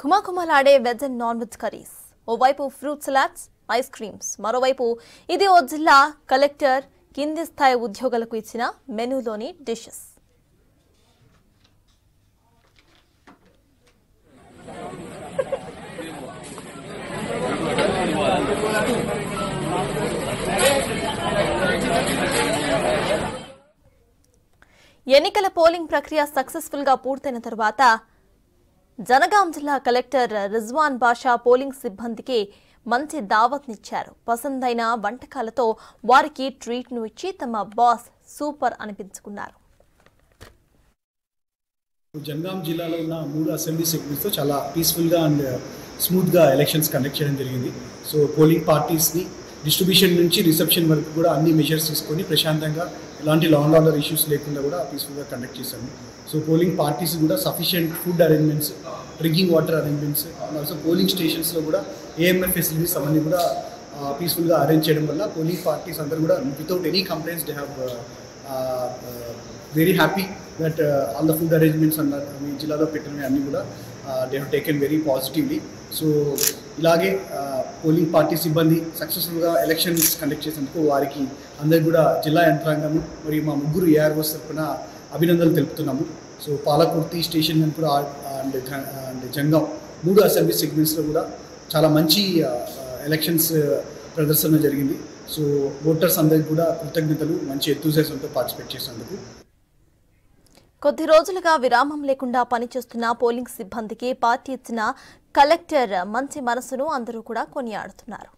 ఘుమఘుమలాడే veg and non veg curries, ఓవైపు fruit salads, ice creams, మరోవైపు ఇది ఓ జిల్లా కలెక్టర్ కింది స్థాయి ఉద్యోగులకు ఇచ్చిన మెనూలోని డిషెస్. ఎన్నికల పోలింగ్ ప్రక్రియ సక్సెస్ఫుల్ గా పూర్తయిన తర్వాత జనగాం జిల్లా కలెక్టర్ రిజ్వాన్ బాషా పోలింగ్ సిబ్బందికి మంచి దావత్నిచ్చారు. పసందైన వంటకాలతో వారికి ట్రీట్ ను ఇచ్చి తమ బాస్ సూపర్ అనిపించుకున్నారు. జనగాం జిల్లాలో ఉన్న 3 అసెంబ్లీ సెగ్మెంట్స్ తో చాలా పీస్ఫుల్ గా అండ్ స్మూత్ గా ఎలక్షన్స్ కండక్ట్ చేయడం జరిగింది. సో పోలింగ్ పార్టీస్ ని డిస్ట్రిబ్యూషన్ నుంచి రిసెప్షన్ వరకు కూడా అన్ని మెజర్స్ తీసుకొని ప్రశాంతంగా ఎలాంటి లా అండ్ ఆర్డర్ ఇష్యూస్ లేకుండా కూడా పీస్ఫుల్గా కండక్ట్ చేశాము. సో పోలింగ్ పార్టీస్ కూడా sufficient food arrangements, drinking water arrangements and also polling స్టేషన్స్లో కూడా ఏఎంఎఫ్ ఫెసిలిటీస్ అవన్నీ కూడా పీస్ఫుల్గా అరేంజ్ చేయడం వల్ల పోలింగ్ పార్టీస్ అందరూ కూడా without any complaints they have very happy that all the food arrangements అన్నారు మీ జిల్లాలో పెట్టినవి అన్నీ కూడా they have taken very positively. So ఇలాగే పోలింగ్ పార్టీ సిబ్బంది సక్సెస్ఫుల్గా ఎలక్షన్స్ కండక్ట్ చేసేందుకు వారికి అందరికి కూడా జిల్లా యంత్రాంగము మరియు మా 3 ఏఆర్ఓస్ తరఫున అభినందనలు తెలుపుతున్నాము. సో పాలకుర్తి స్టేషన్ కూడా అండ్ జంగాం 3 అసెంబ్లీ సెగ్మెంట్స్లో కూడా చాలా మంచి ఎలక్షన్స్ ప్రదర్శన జరిగింది. సో ఓటర్స్ అందరికి కూడా కృతజ్ఞతలు, మంచి ఎంతూజియాజంతో పార్టిసిపేట్ చేసేందుకు. కొద్ది రోజులుగా విరామం లేకుండా పనిచేస్తున్న పోలింగ్ సిబ్బందికి పార్టీ ఇచ్చిన కలెక్టర్ మంచి మనసును అందరూ కూడా కొనియాడుతున్నారు.